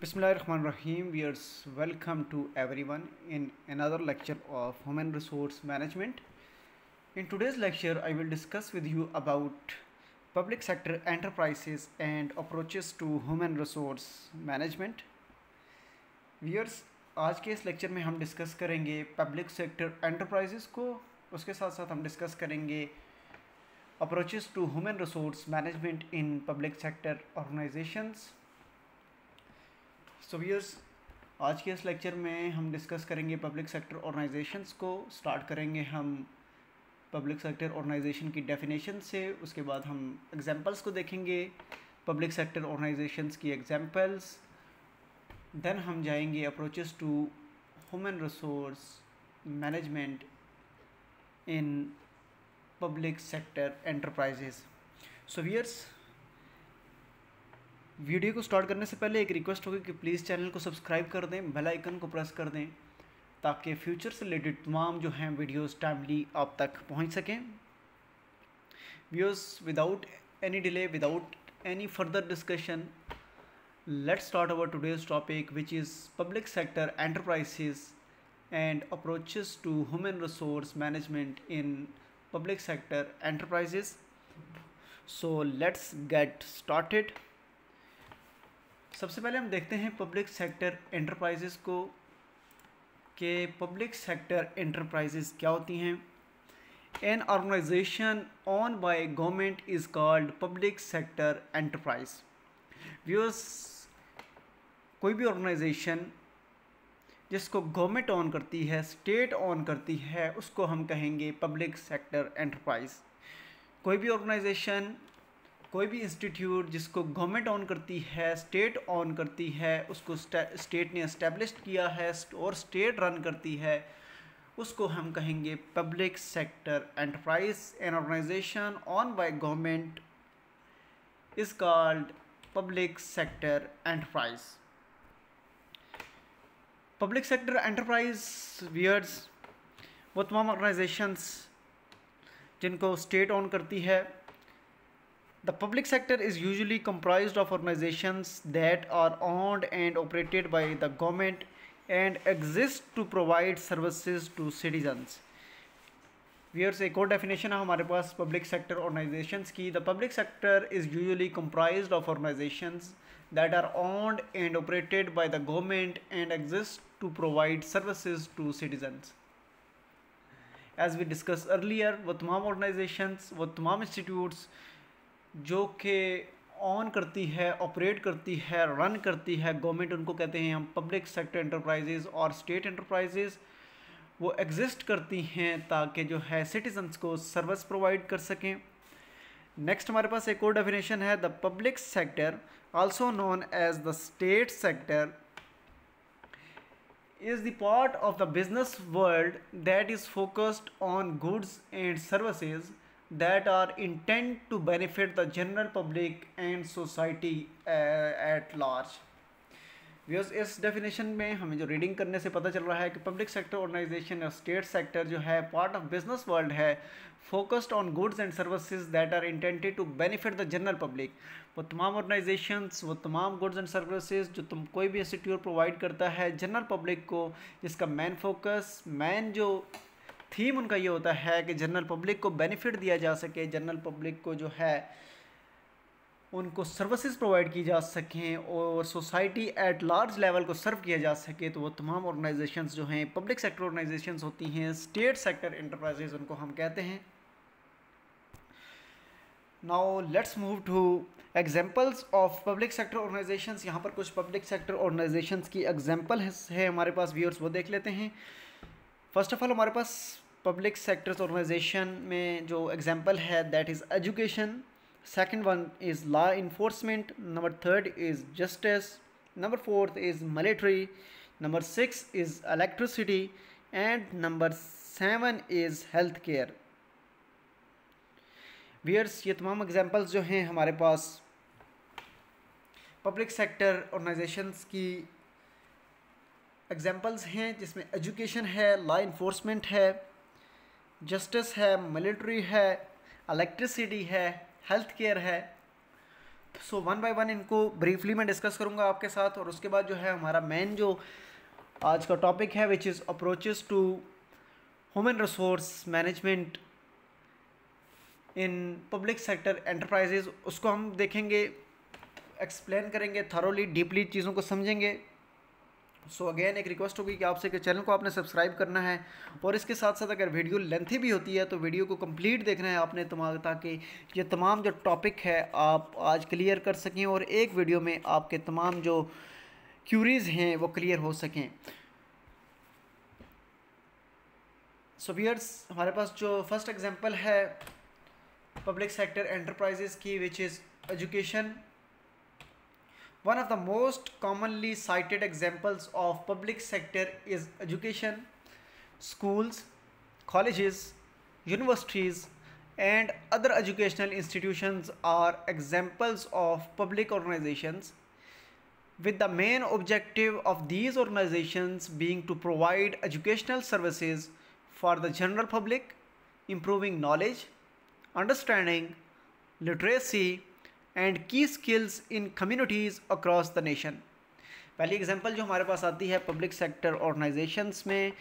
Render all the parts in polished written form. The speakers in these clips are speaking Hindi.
Bismillahirrahmanirrahim. Viewers, welcome to everyone in another lecture of Human Resource Management. In today's lecture, I will discuss with you about public sector enterprises and approaches to human resource management. Viewers, आज के इस लेक्चर में हम डिस्कस करेंगे पब्लिक सेक्टर एंटरप्राइजेस को, उसके साथ साथ हम डिस्कस करेंगे approaches to human resource management in public sector organisations. So viewers, आज के इस लेक्चर में हम डिस्कस करेंगे पब्लिक सेक्टर ऑर्गेनाइजेशंस को। स्टार्ट करेंगे हम पब्लिक सेक्टर ऑर्गेनाइजेशन की डेफिनेशन से, उसके बाद हम एग्जांपल्स को देखेंगे, पब्लिक सेक्टर ऑर्गेनाइजेशंस की एग्जांपल्स। देन हम जाएंगे approaches to human resource management in public sector enterprises. So viewers, video को स्टार्ट करने से पहले एक रिक्वेस्ट होगी कि प्लीज़ चैनल को सब्सक्राइब कर दें, बेल आइकन को प्रेस कर दें, ताकि फ्यूचर से रिलेटेड तमाम जो हैं वीडियोस टाइमली आप तक पहुंच सकें। Viewers, without any delay, without any further discussion, let's start our today's topic which is public sector enterprises and approaches to human resource management in public sector enterprises. So let's get started. सबसे पहले हम देखते हैं पब्लिक सेक्टर एंटरप्राइजेस को, कि पब्लिक सेक्टर एंटरप्राइजेस क्या होती हैं। An organisation owned by government is called public sector enterprise. Viewers, कोई भी ऑर्गेनाइजेशन जिसको गवर्नमेंट ऑन करती है, स्टेट ऑन करती है, उसको हम कहेंगे पब्लिक सेक्टर एंटरप्राइज। कोई भी ऑर्गेनाइजेशन, कोई भी इंस्टीट्यूट जिसको गवर्नमेंट ऑन करती है, स्टेट ऑन करती है, उसको स्टेट ने एस्टेब्लिश किया है और स्टेट रन करती है, उसको हम कहेंगे public sector enterprise. An organisation owned by government is called public sector enterprise. Public sector enterprise viewers, वो तमाम ऑर्गेनाइजेशंस जिनको स्टेट ऑन करती है। The public sector is usually comprised of organizations that are owned and operated by the government and exist to provide services to citizens. Here's एक और डेफिनेशन है हमारे पास पब्लिक सेक्टर ऑर्गेनाइजेशंस की। The public sector is usually comprised of organizations that are owned and operated by the government and exist to provide services to citizens. As we discussed earlier, वो तमाम ऑर्गेनाइजेशंस, वो तमाम इंस्टीट्यूट्स जो कि ऑन करती है, ऑपरेट करती है, रन करती है गवर्नमेंट, उनको कहते हैं हम पब्लिक सेक्टर एंटरप्राइजेज़। और स्टेट एंटरप्राइजेज़ वो एग्जिस्ट करती हैं ताकि जो है सिटीजन्स को सर्विस प्रोवाइड कर सकें। नेक्स्ट हमारे पास एक और डेफिनेशन है, the public sector also known as the state sector is the part of the business world that is focused on goods and services that are intended to benefit the general public and society at large. Viewers, इस डेफिनेशन में हमें जो रीडिंग करने से पता चल रहा है कि पब्लिक सेक्टर ऑर्गेनाइजेशन या स्टेट सेक्टर जो है पार्ट ऑफ बिजनेस वर्ल्ड है, focused on goods and services that are intended to benefit the general public. वो तमाम ऑर्गेनाइजेशंस, वो तमाम गुड्स एंड सर्विसेज जो कोई भी इंस्टीट्यूट प्रोवाइड करता है जनरल पब्लिक को, जिसका मेन फोकस, मेन जो थीम उनका ये होता है कि जनरल पब्लिक को बेनिफिट दिया जा सके, जनरल पब्लिक को जो है उनको सर्विसेज प्रोवाइड की जा सकें और सोसाइटी एट लार्ज लेवल को सर्व किया जा सके। तो वो तमाम ऑर्गेनाइजेशंस जो हैं पब्लिक सेक्टर ऑर्गेनाइजेशंस होती हैं, स्टेट सेक्टर एंटरप्राइजेज उनको हम कहते हैं। Now let's move to examples of public sector organisations. यहाँ पर कुछ पब्लिक सेक्टर ऑर्गेनाइजेशंस की एग्जांपल है हमारे पास व्यूअर्स, वो देख लेते हैं। फर्स्ट ऑफ ऑल हमारे पास पब्लिक सेक्टर्स ऑर्गेनाइजेशन में जो एग्जांपल है that is education, second one is law enforcement, number third is justice, number fourth is military, number 6 is electricity, and number 7 is healthcare. Viewers, ये तमाम एग्जांपल्स जो हैं हमारे पास पब्लिक सेक्टर ऑर्गेनाइजेशंस की एग्जांपल्स हैं, जिसमें एजुकेशन है, लॉ इन्फोर्समेंट है, जस्टिस है, मिलिट्री है, इलेक्ट्रिसिटी है, हेल्थ केयर है। सो वन बाय वन इनको ब्रीफली मैं डिस्कस करूँगा आपके साथ, और उसके बाद जो है हमारा मेन जो आज का टॉपिक है which is approaches to human resource management in public sector enterprises, उसको हम देखेंगे, एक्सप्लेन करेंगे थरोली, डीपली चीज़ों को समझेंगे। सो अगेन एक रिक्वेस्ट होगी कि आपसे कि चैनल को आपने सब्सक्राइब करना है, और इसके साथ साथ अगर वीडियो लेंथी भी होती है तो वीडियो को कंप्लीट देखना है आपने, ताकि ये तमाम जो टॉपिक है आप आज क्लियर कर सकें और एक वीडियो में आपके तमाम जो क्यूरीज़ हैं वो क्लियर हो सकें। सो व्यूअर्स, हमारे पास जो फर्स्ट एग्जांपल है पब्लिक सेक्टर एंटरप्राइजेस की, which is education. One of the most commonly cited examples of public sector is education. Schools, colleges, universities, and other educational institutions are examples of public organizations, with the main objective of these organizations being to provide educational services for the general public, improving knowledge, understanding, literacy, and key skills in communities across the nation. पहली एग्जांपल जो हमारे पास आती है पब्लिक सेक्टर ऑर्गेनाइजेशंस में,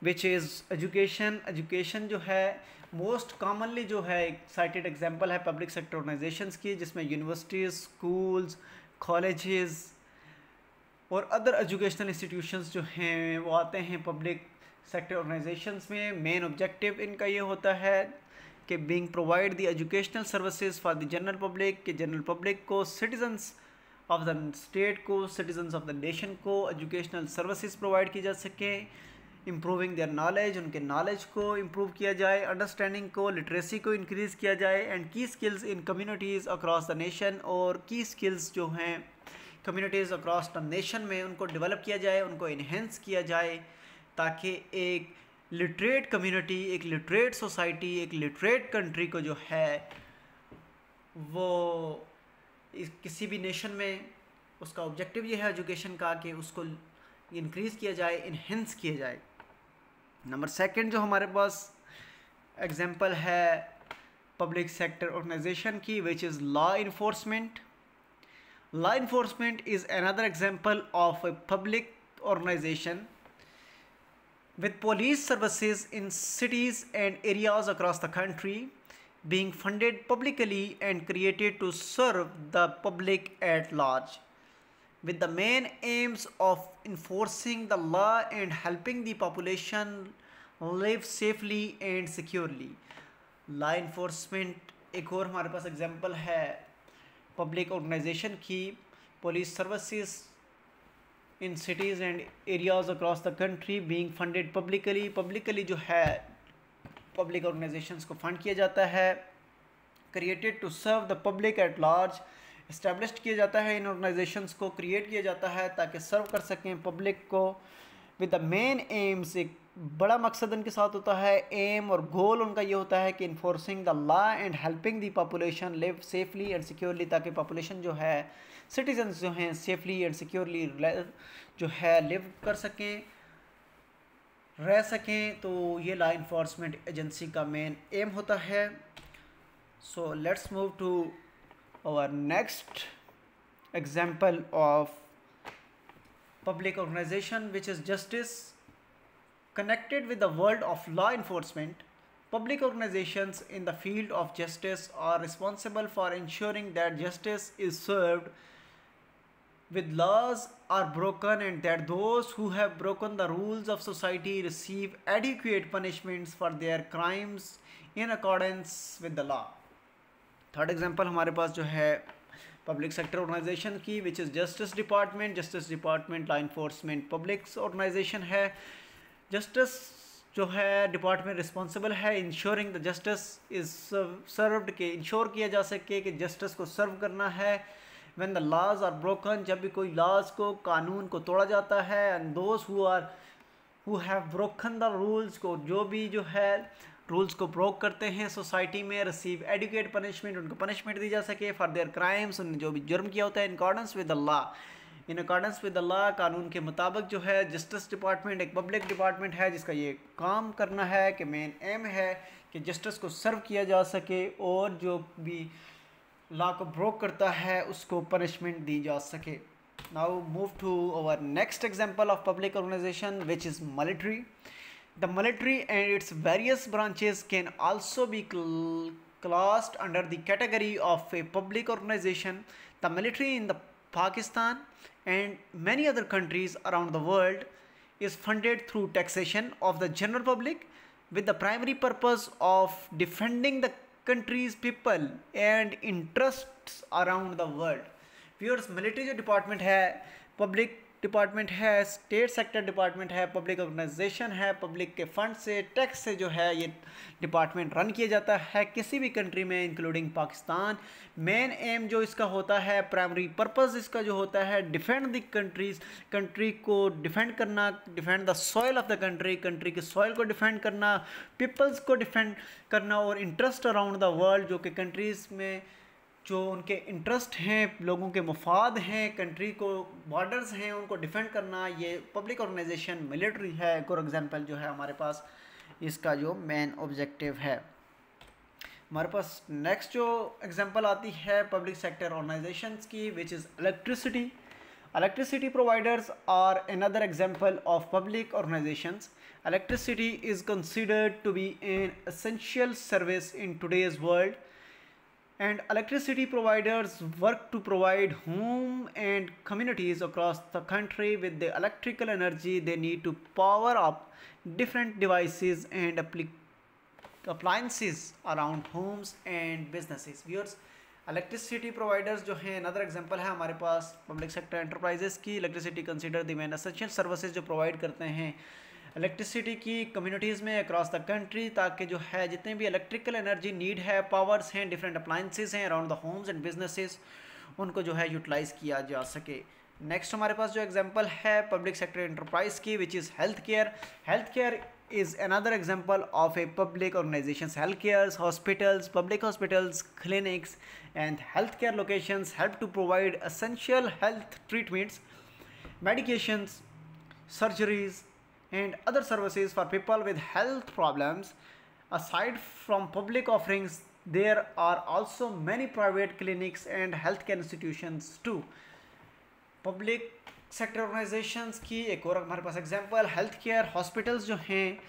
विच इज़ एजुकेशन। एजुकेशन जो है मोस्ट कॉमनली जो है एक साइटेड एग्जांपल है पब्लिक सेक्टर ऑर्गेनाइजेशंस की, जिसमें यूनिवर्सिटीज़, स्कूल्स, कॉलेजेस और अदर एजुकेशनल इंस्टीट्यूशंस जो हैं वो आते हैं पब्लिक सेक्टर ऑर्गेनाइजेशंस में। मेन ऑब्जेक्टिव इनका ये होता है कि being provide the educational services for the general public, कि जनरल पब्लिक को, सिटीजन्स ऑफ द स्टेट को, सिटीजन्स ऑफ द नेशन को एजुकेशनल सर्विसेज प्रोवाइड की जा सके, इम्प्रूविंग देयर नॉलेज, उनके नॉलेज को इम्प्रूव किया जाए, अंडरस्टैंडिंग को, लिटरेसी को इंक्रीज़ किया जाए, and key skills in communities across the nation, और की स्किल्स जो हैं कम्युनिटीज़ अक्रॉस द नेशन में उनको डेवलप किया जाए, उनको इन्हेंस किया जाए, ताकि एक लिटरेट कम्युनिटी, एक लिटरेट सोसाइटी, एक लिटरेट कंट्री को जो है वो किसी भी नेशन में उसका ऑब्जेक्टिव ये है एजुकेशन का कि उसको इंक्रीज़ किया जाए, इन्हेंस किया जाए। नंबर सेकंड जो हमारे पास एग्जांपल है पब्लिक सेक्टर ऑर्गेनाइजेशन की, which is law enforcement. Law enforcement is another example of a public organisation with police services in cities and areas across the country, being funded publicly and created to serve the public at large, with the main aims of enforcing the law and helping the population live safely and securely. Law enforcement एक और हमारे पास एग्जांपल है पब्लिक ऑर्गेनाइजेशन की, police services in cities and areas across the country being funded publicly जो है पब्लिक ऑर्गेनाइजेशंस को फंड किया जाता है, created to serve the public at large, established किया जाता है इन ऑर्गेनाइजेशंस को, क्रिएट किया जाता है ताकि सर्व कर सकें पब्लिक को, विद द मेन एम्स, एक बड़ा मकसद उनके साथ होता है, एम और गोल उनका ये होता है कि enforcing the law and helping the population live safely and securely, ताकि पॉपुलेशन जो है, सिटीजन्स जो हैं सेफली एंड सिक्योरली जो है लिव कर सकें, रह सकें। तो ये लॉ इन्फोर्समेंट एजेंसी का मेन एम होता है। So let's move to our next example of public organization, which is justice. Connected with the world of law enforcement, public organizations in the field of justice are responsible for ensuring that justice is served, with laws are broken, and that those who have broken the rules of society receive adequate punishments for their crimes in accordance with the law. Third example हमारे पास जो है पब्लिक सेक्टर ऑर्गेनाइजेशन की, which is justice department. Justice department law enforcement public organisation है। जस्टिस जो है डिपार्टमेंट रिस्पॉन्सिबल है ensuring the justice is served, के इंश्योर किया जा सके कि जस्टिस को सर्व करना है। When the laws are broken, जब भी कोई लॉज को, कानून को तोड़ा जाता है, and those who have broken the rules, को जो भी जो है रूल्स को ब्रोक करते हैं सोसाइटी में, रिसीव एडुकेट पनिशमेंट, उनको पनिशमेंट दी जा सके फॉर देयर क्राइम्स, उन्होंने जो भी जुर्म किया होता है, in accordance with the law, in accordance with the law, कानून के मुताबिक जो है। जस्टिस डिपार्टमेंट एक पब्लिक डिपार्टमेंट है जिसका ये काम करना है कि मेन एम है कि जस्टिस को सर्व किया जा सके, और जो भी लॉ को ब्रोक करता है उसको पनिशमेंट दी जा सके. Now move to our next example of public organisation which is military. The military and its various branches can also be classed under the category of a public organization. The military in the Pakistan and many other countries around the world is funded through taxation of the general public with the primary purpose of defending the country's people and interests around the world. Viewers, military जो डिपार्टमेंट है, पब्लिक डिपार्टमेंट है, स्टेट सेक्टर डिपार्टमेंट है, पब्लिक ऑर्गेनाइजेशन है, पब्लिक के फंड से, टैक्स से जो है ये डिपार्टमेंट रन किया जाता है किसी भी कंट्री में इंक्लूडिंग पाकिस्तान. मेन एम जो इसका होता है, प्राइमरी पर्पस इसका जो होता है, डिफेंड द कंट्रीज, कंट्री को डिफेंड करना, defend the soil of the country, country के सॉइल को डिफेंड करना, पीपल्स को डिफेंड करना और इंटरेस्ट अराउंड द वर्ल्ड जो कि कंट्रीज़ में जो उनके इंटरेस्ट हैं, लोगों के मफाद हैं, कंट्री को बॉर्डर्स हैं उनको डिफेंड करना, ये पब्लिक ऑर्गेनाइजेशन मिलिट्री है. फॉर एग्जांपल जो है हमारे पास इसका जो मेन ऑब्जेक्टिव है. हमारे पास नेक्स्ट जो एग्जांपल आती है पब्लिक सेक्टर ऑर्गेनाइजेशंस की which is electricity. Electricity providers are another example of public organisations. Electricity is considered to be an essential service in today's world. And electricity providers work to provide home and communities across the country with the electrical energy they need to power up different devices and appliances around homes and businesses. Viewers, electricity providers जो हैं another example है हमारे पास public sector enterprises की. electricity consider the main essential services जो provide करते हैं इलेक्ट्रिसिटी की कम्युनिटीज़ में अक्रॉस द कंट्री, ताकि जो है जितने भी इलेक्ट्रिकल एनर्जी नीड है, पावर्स हैं, डिफरेंट अप्लाइंसेस हैं around the homes and businesses, उनको जो है यूटिलाइज़ किया जा सके. नेक्स्ट हमारे पास जो एग्जांपल है पब्लिक सेक्टर एंटरप्राइज की which is health care. Health care is another example of a public organizations. Health cares, hospitals, public hospitals, clinics and healthcare locations help to provide essential health treatments, medications, surgeries and other services for people with health problems. Aside from public offerings, there are also many private clinics and healthcare institutions too. Public sector organisations की एक और हमारे पास एग्जांपल हेल्थ केयर हॉस्पिटल्स जो हैं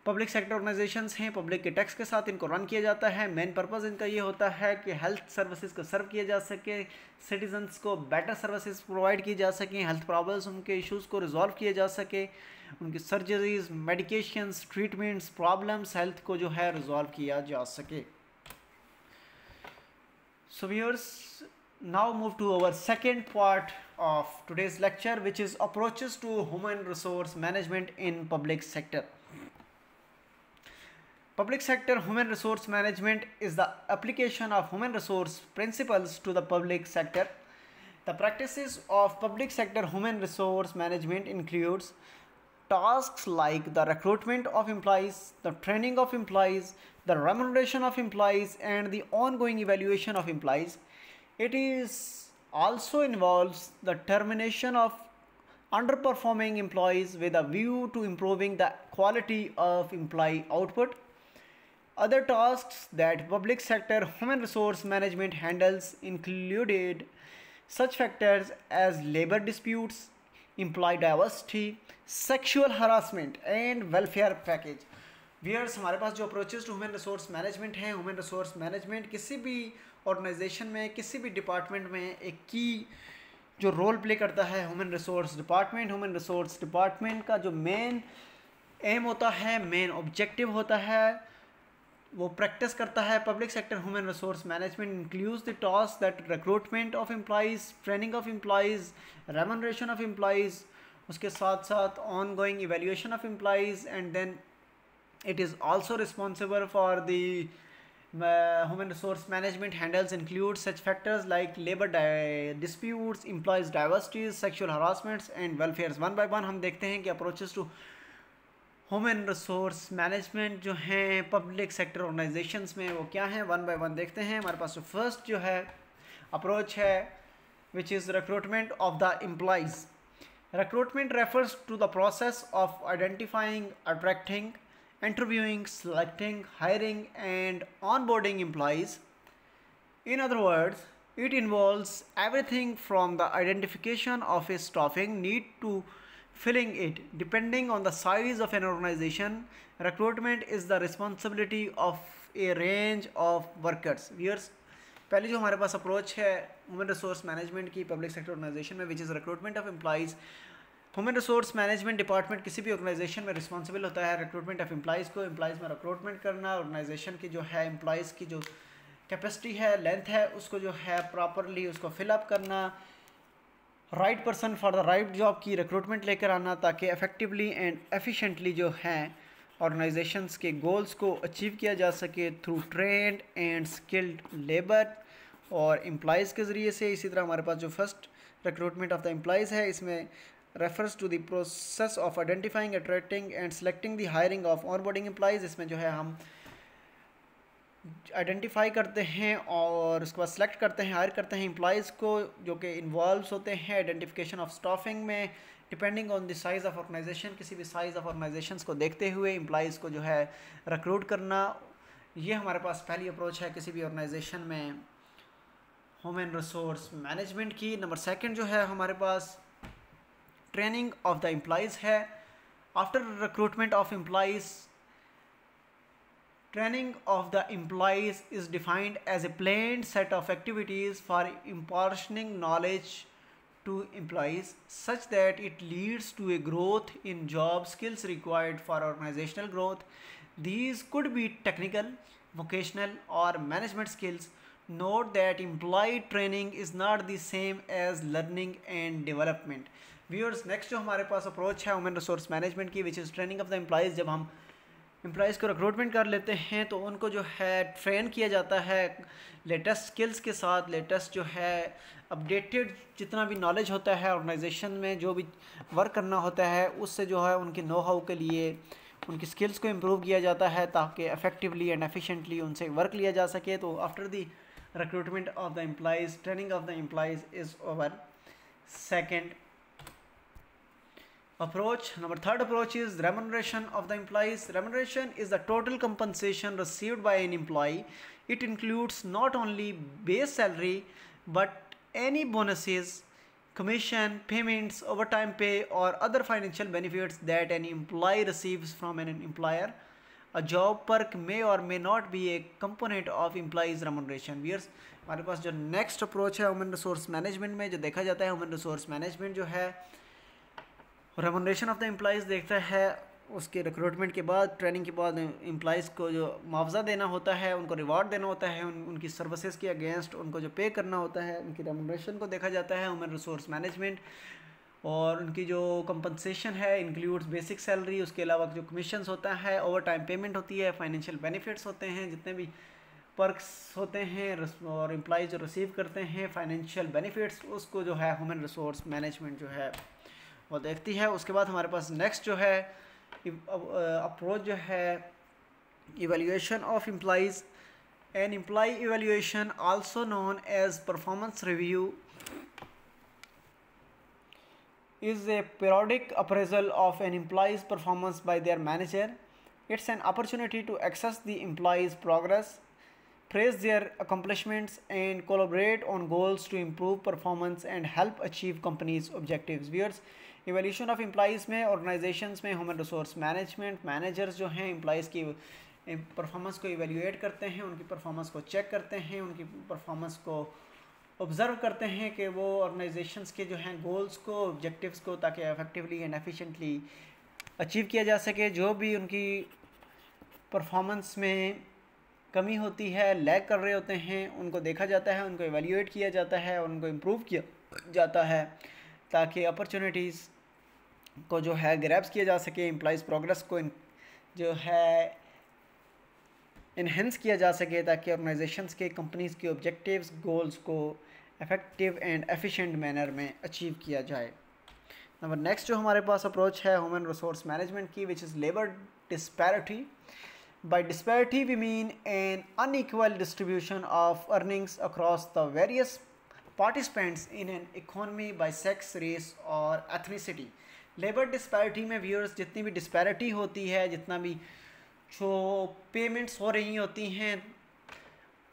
पब्लिक सेक्टर ऑर्गेनाइजेशंस हैं, पब्लिक के टैक्स के साथ इनको रन किया जाता है. मेन पर्पस इनका ये होता है कि हेल्थ सर्विसेज को सर्व किया जा सके, सिटीजन्स को बेटर सर्विसेज प्रोवाइड की जा सकें, हेल्थ प्रॉब्लम्स उनके इश्यूज़ को रिजॉल्व किया जा सके, उनकी surgeries, medications, treatments, problems health को जो है रिजॉल्व किया जा सके. So viewers, now move to our second part of today's lecture which is approaches to human resource management in public sector. Public sector human resource management is the application of human resource principles to the public sector. The practices of public sector human resource management includes tasks like the recruitment of employees, the training of employees, the remuneration of employees and the ongoing evaluation of employees. It is also involves the termination of underperforming employees with a view to improving the quality of employee output. Other tasks that public sector human resource management handles included such factors as labor disputes, employee diversity, sexual harassment and welfare package. व्यूअर्स, हमारे पास जो approaches to human resource management है, ह्यूमन रिसोर्स मैनेजमेंट किसी भी ऑर्गेनाइजेशन में, किसी भी डिपार्टमेंट में एक की जो रोल प्ले करता है human resource department. Human resource department का जो मेन एम होता है, मेन ऑब्जेक्टिव होता है, वो प्रैक्टिस करता है public sector human resource management includes the task that recruitment of employees, training of employees, remuneration of employees, उसके साथ साथ ongoing evaluation of employees and then it is also responsible for the human resource management handles include such factors like labor disputes, employees diversities, sexual harassments and welfares. one by one हम देखते हैं कि approaches to human resource management जो हैं public sector organizations में वो क्या हैं, one by one देखते हैं. हमारे पास जो first जो है approach है which is recruitment of the employees. Recruitment refers to the process of identifying, attracting, interviewing, selecting, hiring and onboarding employees. In other words, it involves everything from the identification of a staffing need to filling it. Depending on the size of an organization, recruitment is the responsibility of a range of workers. Viewers, पहले जो हमारे पास अप्रोच है ह्यूमन रिसोर्स मैनेजमेंट की पब्लिक सेक्टर ऑर्गेनाइजेशन में, which is recruitment of employees. Human resource management department किसी भी ऑर्गेनाइजेशन में रिस्पॉन्सिबल होता है रिक्रूटमेंट ऑफ एम्प्लॉइज़ को, एम्प्लॉइज़ में रिक्रूटमेंट करना, ऑर्गेनाइजेशन की जो है एम्प्लॉइज़ की जो कैपेसिटी है, लेंथ है, उसको जो है प्रॉपरली उसको फिलअप करना, right person for the right job की रिक्रूटमेंट लेकर आना, ताकि इफ़ेक्टिवली एंड एफिशिएंटली जो है ऑर्गेनाइजेशंस के गोल्स को अचीव किया जा सके through trained and skilled labour और एम्प्लॉइज़ के ज़रिए से। इसी तरह हमारे पास जो first recruitment of the employees है, इसमें refers to the process of identifying, attracting and selecting the hiring of onboarding employees. इसमें जो है हम आइडेंटिफाई करते हैं और उसके बाद सेलेक्ट करते हैं, हायर करते हैं एम्प्लॉइज़ को जो कि इन्वॉल्व होते हैं आइडेंटिफिकेशन ऑफ स्टाफिंग में, depending on the size of organisation. किसी भी साइज़ ऑफ ऑर्गेनाइजेशंस को देखते हुए एम्प्लॉइज़ को जो है रिक्रूट करना, ये हमारे पास पहली अप्रोच है किसी भी ऑर्गेनाइजेशन में ह्यूमन रिसोर्स मैनेजमेंट की। नंबर सेकंड जो है हमारे पास ट्रेनिंग ऑफ द एम्प्लॉइज़ है। After recruitment of employees, training of the employees is defined as a planned set of activities for imparting knowledge to employees such that it leads to a growth in job skills required for organizational growth. These could be technical, vocational or management skills. Note that employee training is not the same as learning and development. Viewers, next जो हमारे पास अप्रोच है ह्यूमन रिसोर्स मैनेजमेंट की, which is training of the employees. जब हम एम्प्लॉइज़ को रिक्रूटमेंट कर लेते हैं तो उनको जो है ट्रेन किया जाता है लेटेस्ट स्किल्स के साथ, लेटेस्ट जो है अपडेटेड जितना भी नॉलेज होता है ऑर्गेनाइजेशन में जो भी वर्क करना होता है, उससे जो है उनके नो हाउ के लिए उनकी स्किल्स को इम्प्रूव किया जाता है ताकि इफ़ेक्टिवली एंड एफिशिएंटली उनसे वर्क लिया जा सके। तो after the recruitment of the employees, training of the employees is over. Second approach, number third approach is remuneration of the employees. Remuneration is the total compensation received by an employee. It includes not only base salary but any bonuses, commission payments, overtime pay or other financial benefits that an employee receives from an employer. A job perk may or may not be a component of employees remuneration. Viewers, हमारे पास जो नेक्स्ट अप्रोच है ह्यूमन रिसोर्स मैनेजमेंट में जो देखा जाता है, ह्यूमन रिसोर्स मैनेजमेंट जो है रेमुनरेशन ऑफ द एम्प्लॉइज़ देखता है। उसके रिक्रूटमेंट के बाद, ट्रेनिंग के बाद एम्प्लॉइज़ को जो मुआवजा देना होता है, उनको रिवार्ड देना होता है, उनकी सर्विसेज के अगेंस्ट उनको जो पे करना होता है, उनकी रेमुनरेशन को देखा जाता है ह्यूमन रिसोर्स मैनेजमेंट। और उनकी जो कंपनसेशन है इंक्लूड्स बेसिक सैलरी, उसके अलावा जो कमीशंस होता है, ओवर टाइम पेमेंट होती है, फाइनेंशियल बेनिफिट्स होते हैं, जितने भी पर्क्स होते हैं और एम्प्लॉइज़ जो रिसीव करते हैं फाइनेंशियल बेनिफिट्स, उसको जो है ह्यूमन रिसोर्स मैनेजमेंट जो है वो देखती है। उसके बाद हमारे पास नेक्स्ट जो है अप्रोच जो है evaluation of employees. An employee evaluation also known as performance review is a periodic appraisal of an employee's performance by their manager. It's an opportunity to assess the employee's progress, praise their accomplishments, and collaborate on goals to improve performance and help achieve company's objectives. Viewers, evaluation of employees में organizations में human resource management managers जो हैं employees की परफॉर्मेंस को इवेल्यूएट करते हैं, उनकी परफॉर्मेंस को चेक करते हैं, उनकी परफॉर्मेंस को ऑब्ज़र्व करते हैं कि वो ऑर्गेनाइजेशंस के जो हैं गोल्स को, ऑब्जेक्टिव्स को ताकि इफेक्टिवली एंड एफिशिएंटली अचीव किया जा सके। जो भी उनकी परफॉर्मेंस में कमी होती है, लैग कर रहे होते हैं, उनको देखा जाता है, उनको इवेल्यूएट किया जाता है, उनको इम्प्रूव किया जाता है ताकि अपॉर्चुनिटीज़ को जो है ग्रैब्स किया जा सके, एम्प्लॉइज़ प्रोग्रेस को जो है इन्हेंस किया जा सके ताकि ऑर्गेनाइजेशंस के, कंपनीज़ के ऑब्जेक्टिव्स, गोल्स को इफ़ेक्टिव एंड एफिशिएंट मैनर में अचीव किया जाए। नंबर नेक्स्ट जो हमारे पास अप्रोच है ह्यूमन रिसोर्स मैनेजमेंट की, which is labour disparity. By disparity we mean an unequal distribution of earnings across the various participants in an economy by sex, race और ethnicity. लेबर डिस्पैरिटी में व्यूअर्स जितनी भी डिस्पैरिटी होती है, जितना भी जो पेमेंट्स हो रही होती हैं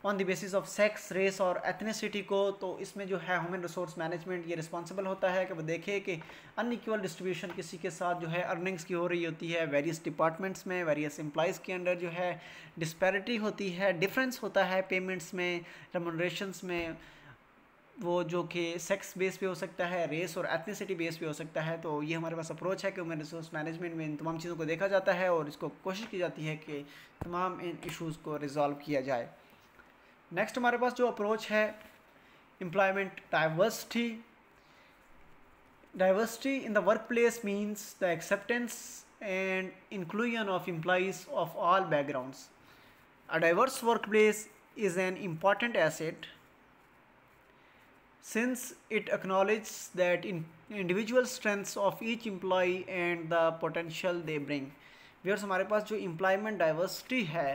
on the basis of sex, race और एथनिसिटी को, तो इसमें जो है ह्यूमन रिसोर्स मैनेजमेंट ये रिस्पॉन्सिबल होता है कि वो देखे कि अनइक्वल डिस्ट्रीब्यूशन किसी के साथ जो है अर्निंग्स की हो रही होती है, वेरियस डिपार्टमेंट्स में, वेरियस एम्प्लॉयज़ के अंडर जो है डिस्पैरिटी होती है, डिफरेंस होता है पेमेंट्स में, रेमुनरेशंस में, वो जो कि सेक्स बेस पे हो सकता है, रेस और एथनिसिटी बेस पे हो सकता है। तो ये हमारे पास अप्रोच है कि ह्यूमन रिसोर्स मैनेजमेंट में इन तमाम चीज़ों को देखा जाता है और इसको कोशिश की जाती है कि तमाम इन इश्यूज़ को रिजॉल्व किया जाए। नेक्स्ट हमारे पास जो अप्रोच है employment diversity. Diversity in the work place means the acceptance and inclusion of employees of all backgrounds. A diverse work place is an important asset since it acknowledges that individual strengths of each employee and the potential they bring। Viewers हमारे पास जो एम्प्लॉयमेंट डाइवर्सिटी है,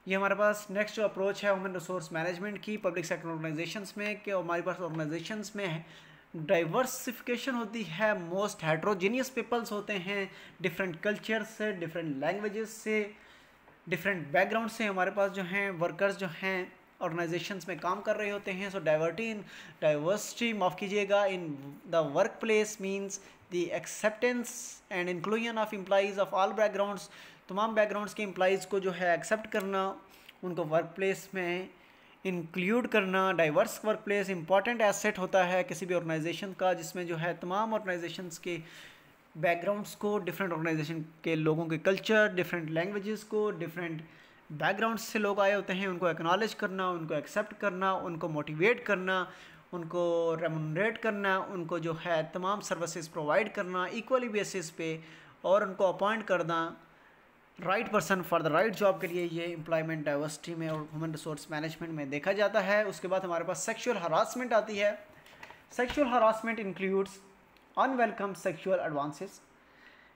ये हमारे पास नेक्स्ट जो अप्रोच है ह्यूमन रिसोर्स मैनेजमेंट की पब्लिक सेक्टर ऑर्गेनाइजेशंस में, कि हमारे पास ऑर्गेनाइजेशंस में डाइवर्सिफिकेशन होती है, मोस्ट हेट्रोजीनियस पीपल्स होते हैं, डिफरेंट कल्चर से, डिफरेंट लैंग्वेजेस से, डिफरेंट बैकग्राउंड से हमारे पास जो हैं वर्कर्स जो हैं ऑर्गेनाइजेशंस में काम कर रहे होते हैं। सो डाइवर्सिटी माफ़ कीजिएगा in the work place means the acceptance and inclusion of employees of all backgrounds. तमाम बैकग्राउंड्स के एम्प्लॉयज़ को जो है एक्सेप्ट करना, उनको वर्क प्लेस में इंक्लूड करना। Diverse work place important asset होता है किसी भी ऑर्गेनाइजेशन का, जिसमें जो है तमाम ऑर्गेनाइजेशंस के बैकग्राउंड्स को, डिफरेंट ऑर्गेनाइजेशन के लोगों के कल्चर, डिफरेंट लैंग्वेजेस को, डिफरेंट बैकग्राउंड से लोग आए होते हैं, उनको एक्नॉलेज करना, उनको एक्सेप्ट करना, उनको मोटिवेट करना, उनको रेमुनरेट करना, उनको जो है तमाम सर्विसेज प्रोवाइड करना इक्वली बेसिस पे, और उनको अपॉइंट करना right person for the right job के लिए। ये एम्प्लॉयमेंट डाइवर्सिटी में और ह्यूमन रिसोर्स मैनेजमेंट में देखा जाता है। उसके बाद हमारे पास सेक्सुअल हरासमेंट आती है। Sexual harassment includes unwelcome sexual advances,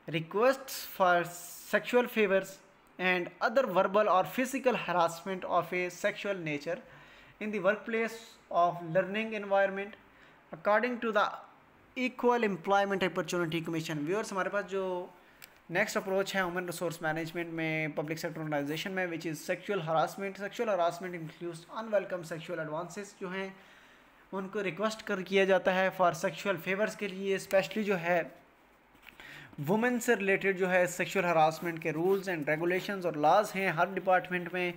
requests for sexual favours and other verbal or physical harassment of a sexual nature in the workplace of learning environment according to the Equal Employment Opportunity Commission। Viewers हमारे पास जो नेक्स्ट अप्रोच है ह्यूमन रिसोर्स मैनेजमेंट में पब्लिक सेक्टर ऑर्गेनाइजेशन में, which is sexual harassment. Sexual harassment includes unwelcome sexual advances, जो हैं उनको रिक्वेस्ट कर किया जाता है फॉर सेक्सुअल फेवर्स के लिए, स्पेशली जो है वुमेन से रिलेटेड जो है सेक्सुअल हरासमेंट के रूल्स एंड रेगुलेशंस और लॉज हैं हर डिपार्टमेंट में,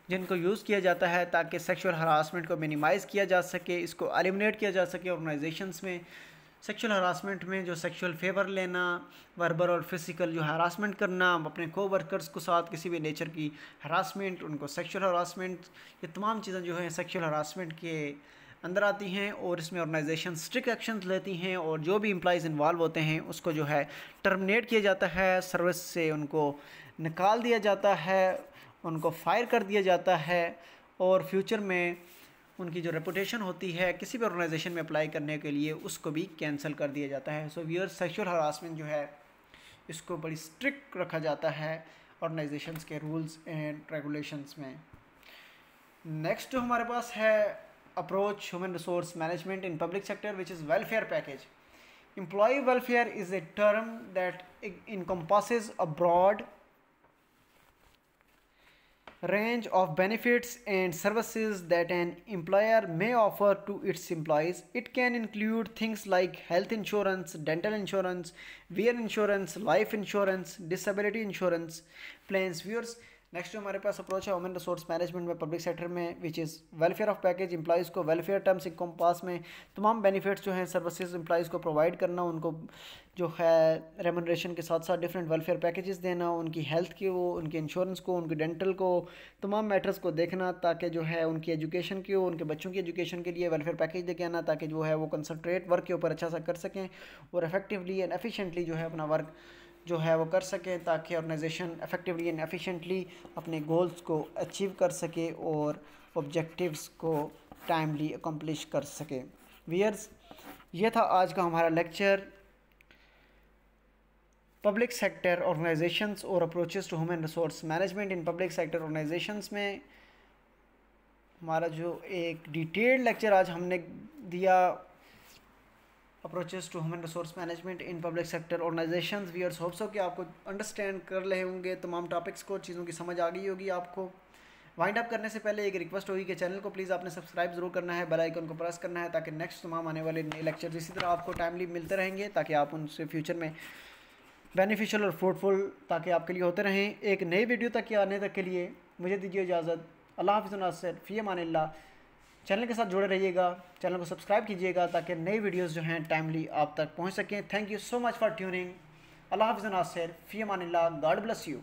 जिनको यूज़ किया जाता है ताकि सेक्सुअल हरासमेंट को मिनिमाइज़ किया जा सके, इसको एलिमिनेट किया जा सके ऑर्गेनाइजेशंस में। सेक्सुअल हरासमेंट में जो सेक्सुअल फेवर लेना, वर्बल और फिजिकल जो हरासमेंट करना, अपने को वर्कर्स को साथ किसी भी नेचर की हरासमेंट, उनको सेक्सुअल हरासमेंट, ये तमाम चीज़ें जो हैं सेक्सुअल हरासमेंट के अंदर आती हैं और इसमें ऑर्गेनाइजेशन स्ट्रिक्ट एक्शंस लेती हैं और जो भी एम्प्लॉयज़ इन्वॉल्व होते हैं उसको जो है टर्मिनेट किया जाता है, सर्विस से उनको निकाल दिया जाता है, उनको फायर कर दिया जाता है और फ्यूचर में उनकी जो रेपुटेशन होती है किसी भी ऑर्गेनाइजेशन में अप्लाई करने के लिए उसको भी कैंसिल कर दिया जाता है। सो व्यूअर्स सेक्सुअल हरासमेंट जो है इसको बड़ी स्ट्रिक्ट रखा जाता है ऑर्गेनाइजेशंस के रूल्स एंड रेगुलेशंस में। नेक्स्ट जो हमारे पास है approach human resource management in public sector, which is welfare package। Employee welfare is a term that encompasses a broad range of benefits and services that an employer may offer to its employees। It can include things like health insurance, dental insurance, wear insurance, life insurance, disability insurance plans। Viewers, next जो हमारे पास अप्रोच है ह्यूमन रिसोर्स मैनेजमेंट में पब्लिक सेक्टर में, which is welfare of package. Employees को वेलफेयर टर्म्स इनकम्पास में तमाम बेनिफिट्स जो हैं सर्विसेज एम्प्लॉयज़ को प्रोवाइड करना, उनको जो है रेमुनरेशन के साथ साथ डिफरेंट वेलफेयर पैकेजेस देना, उनकी हेल्थ की वो, उनके इंश्योरेंस को, उनकी डेंटल को, तमाम मैटर्स को देखना ताकि जो है उनकी एजुकेशन की, उनके बच्चों की एजुकेशन के लिए वेलफेयर पैकेज लेके आना ताकि जो है वो कंसंट्रेट वर्क के ऊपर अच्छा सा कर सकें और इफेक्टिवली एंड एफिशिएंटली जो है अपना वर्क जो है वो कर सके ताकि ऑर्गेनाइजेशन इफेक्टिवली एंड एफिशिएंटली अपने गोल्स को अचीव कर सके और ऑब्जेक्टिव्स को टाइमली अकम्प्लिश कर सके। व्यूअर्स, ये था आज का हमारा लेक्चर पब्लिक सेक्टर ऑर्गेनाइजेशंस और approaches to human resource management in public sector organisations में हमारा जो एक डिटेल्ड लेक्चर आज हमने दिया approaches to human resource management in public sector organisations. Viewers, hope so कि आपको अंडरस्टैंड कर रहे होंगे तमाम टॉपिक्स को, चीज़ों की समझ आ गई होगी आपको। वाइंड अप करने से पहले एक रिक्वेस्ट होगी कि चैनल को प्लीज़ आपने सब्सक्राइब जरूर करना है, बेल आइकन को प्रेस करना है, ताकि नेक्स्ट तमाम आने वाले नए लेक्चर इसी तरह आपको टाइमली मिलते रहेंगे, ताकि आप उनसे फ्यूचर में बेनिफिशियल और फ्रूटफुल ताकि आपके लिए होते रहें। एक नई वीडियो तक के आने तक के लिए मुझे दीजिए इजाज़त। अल्लाह हाफ़िज़ नासिर फ़ी अमानिल्लाह। चैनल के साथ जुड़े रहिएगा, चैनल को सब्सक्राइब कीजिएगा ताकि नई वीडियोस जो हैं टाइमली आप तक पहुंच सकें। Thank you so much for tuning. अल्लाह हाफ़िज़ नासिर फ़ी अमानिल्लाह। God bless you.